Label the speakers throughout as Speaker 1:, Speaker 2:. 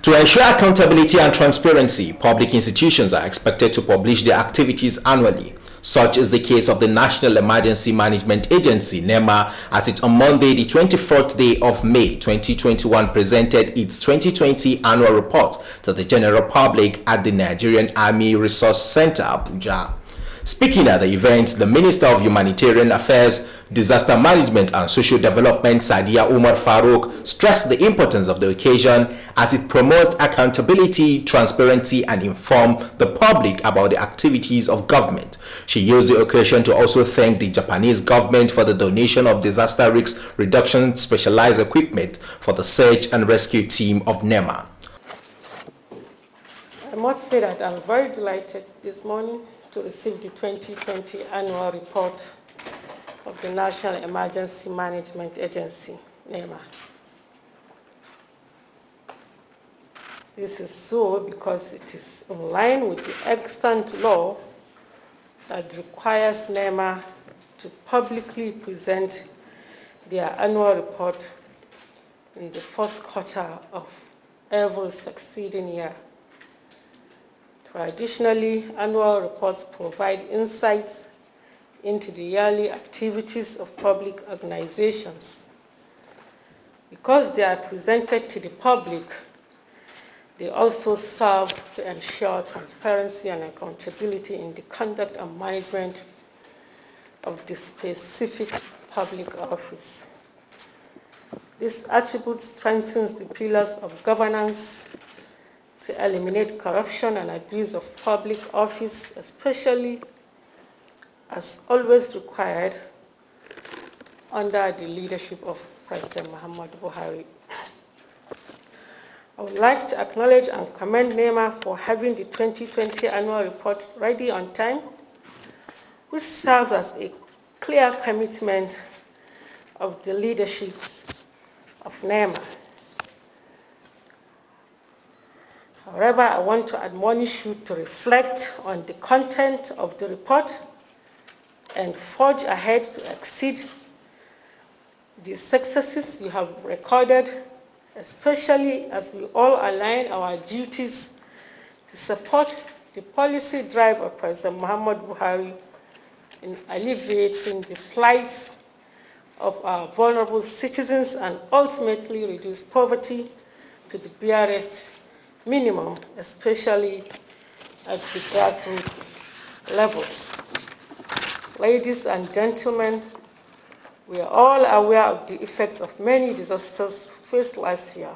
Speaker 1: To ensure accountability and transparency, public institutions are expected to publish their activities annually. Such is the case of the National Emergency Management Agency, NEMA, as it on Monday, the 24th day of May 2021, presented its 2020 annual report to the general public at the Nigerian Army Resource Center, Abuja. Speaking at the event, the Minister of Humanitarian Affairs, Disaster Management and Social Development, Sadiya Umar Farouk, stressed the importance of the occasion as it promotes accountability, transparency, and inform the public about the activities of government. She used the occasion to also thank the Japanese government for the donation of disaster risk reduction specialized equipment for the search and rescue team of NEMA.
Speaker 2: I must say that I'm very delighted this morning to receive the 2020 annual report of the National Emergency Management Agency, NEMA. This is so because it is in line with the extant law that requires NEMA to publicly present their annual report in the first quarter of every succeeding year. Traditionally, annual reports provide insights into the yearly activities of public organizations. Because they are presented to the public, they also serve to ensure transparency and accountability in the conduct and management of the specific public office. This attribute strengthens the pillars of governance to eliminate corruption and abuse of public office, especially as always required under the leadership of President Muhammadu Buhari. I would like to acknowledge and commend NEMA for having the 2020 annual report ready on time, which serves as a clear commitment of the leadership of NEMA. However, I want to admonish you to reflect on the content of the report and forge ahead to exceed the successes you have recorded, especially as we all align our duties to support the policy drive of President Muhammadu Buhari in alleviating the plight of our vulnerable citizens and ultimately reduce poverty to the barest minimum, especially at the grassroots level. Ladies and gentlemen, we are all aware of the effects of many disasters faced last year,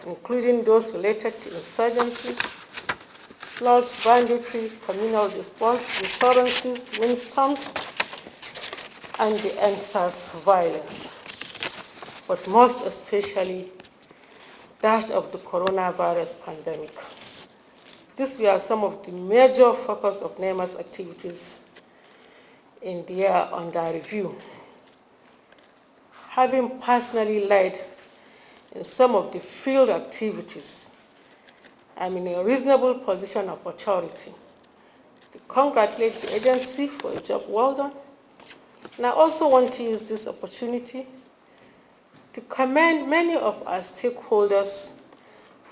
Speaker 2: including those related to insurgency, floods, banditry, communal response, insurgencies, windstorms, and the NSAS violence, but most especially that of the coronavirus pandemic. These were some of the major focus of NEMA's activities in the year under review. Having personally led in some of the field activities, I'm in a reasonable position of authority to congratulate the agency for a job well done. And I also want to use this opportunity to commend many of our stakeholders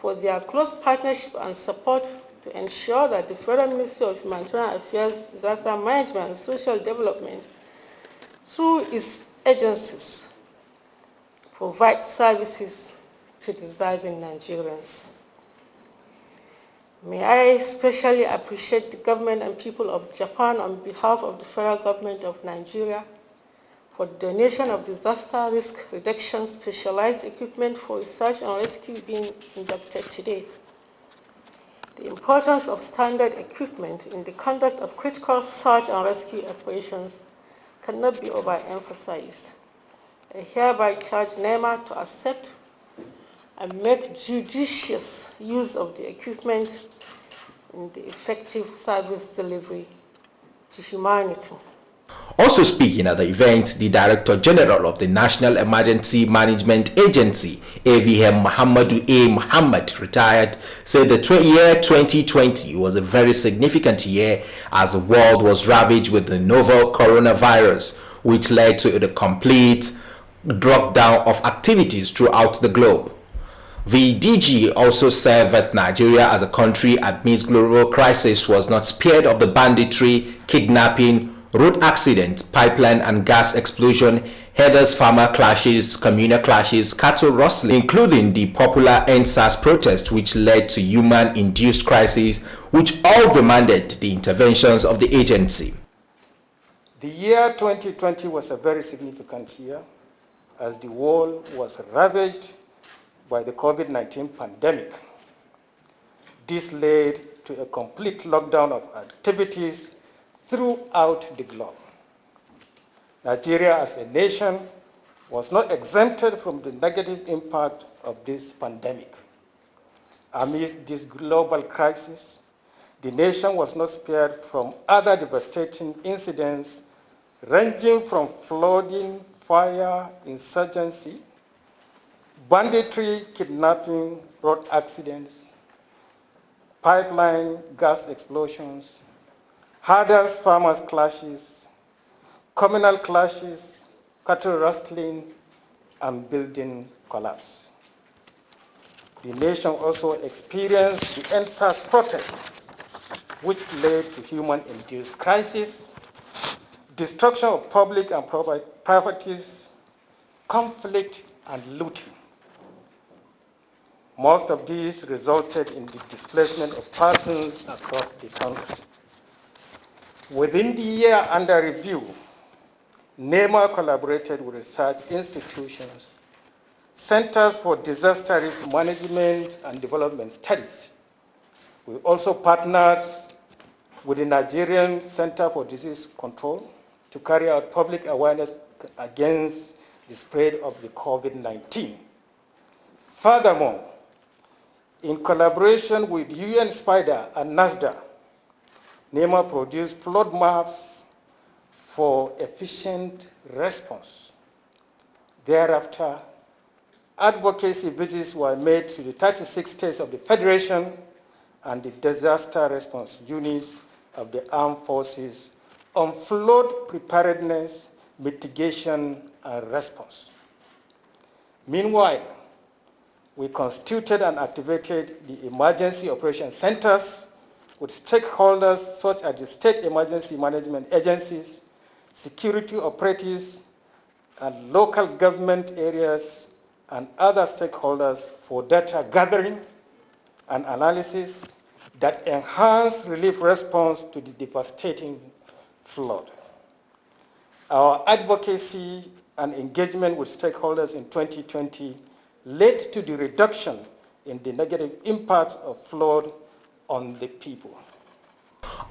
Speaker 2: for their close partnership and support to ensure that the Federal Ministry of Humanitarian Affairs, Disaster Management and Social Development, through its agencies, provide services to deserving Nigerians. May I especially appreciate the government and people of Japan on behalf of the federal government of Nigeria for the donation of disaster risk reduction specialized equipment for search and rescue being inducted today. The importance of standard equipment in the conduct of critical search and rescue operations cannot be overemphasized. I hereby charge NEMA to accept and make judicious use of the equipment in the effective service delivery to humanity.
Speaker 1: Also speaking at the event, the Director General of the National Emergency Management Agency, AVM Muhammadu A. Muhammad, retired, said the year 2020 was a very significant year as the world was ravaged with the novel coronavirus, which led to the complete lockdown of activities throughout the globe. The DG also said that Nigeria as a country amidst global crisis was not spared of the banditry, kidnapping, road accidents, pipeline and gas explosion, herders-farmer clashes, communal clashes, cattle rustling, including the popular NSAS protest which led to human-induced crises which all demanded the interventions of the agency.
Speaker 3: The year 2020 was a very significant year as the world was ravaged by the COVID-19 pandemic. This led to a complete lockdown of activities throughout the globe. Nigeria as a nation was not exempted from the negative impact of this pandemic. Amidst this global crisis, the nation was not spared from other devastating incidents ranging from flooding, fire, insurgency, banditry, kidnapping, road accidents, pipeline gas explosions, herders farmers clashes, communal clashes, cattle rustling, and building collapse. The nation also experienced the NSAS protest, which led to human-induced crisis, destruction of public and properties, conflict, and looting. Most of these resulted in the displacement of persons across the country. Within the year under review, NEMA collaborated with research institutions, centers for disaster risk management and development studies. We also partnered with the Nigerian Center for Disease Control to carry out public awareness against the spread of the COVID-19. Furthermore, in collaboration with UN SPIDER and NASDA, NEMA produced flood maps for efficient response. Thereafter, advocacy visits were made to the 36 states of the Federation and the disaster response units of the armed forces on flood preparedness, mitigation, and response. Meanwhile, we constituted and activated the emergency operation centers with stakeholders such as the state emergency management agencies, security operatives, and local government areas and other stakeholders for data gathering and analysis that enhance relief response to the devastating flood. Our advocacy and engagement with stakeholders in 2020 led to the reduction in the negative impact of flood on the people.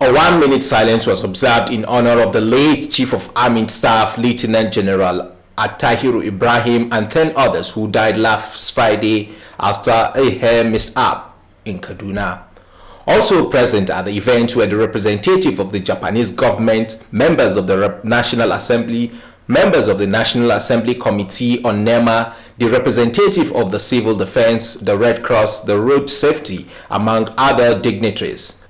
Speaker 1: A 1-minute silence was observed in honor of the late Chief of Army Staff, Lieutenant General Attahiru Ibrahim, and 10 others who died last Friday after a hair mishap in Kaduna. Also present at the event were the representative of the Japanese government, members of the National Assembly, members of the National Assembly Committee on NEMA, the representative of the Civil Defense, the Red Cross, the Road Safety, among other dignitaries.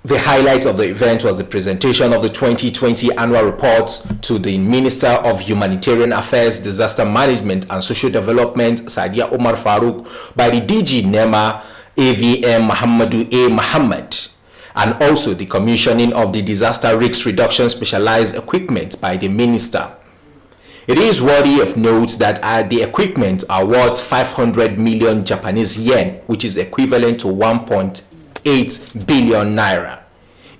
Speaker 1: The highlight of the event was the presentation of the 2020 annual report to the Minister of Humanitarian Affairs, Disaster Management and Social Development, Sadia Omar Farouk, by the DG NEMA, AVM Muhammadu A. Muhammad, and also the commissioning of the disaster risk reduction specialized equipment by the minister. It is worthy of note that the equipment are worth 500 million Japanese yen, which is equivalent to 1.8 billion naira.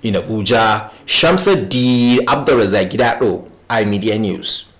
Speaker 1: In Abuja, Shamsuddin Abdulrazak Gidado, iMedia News.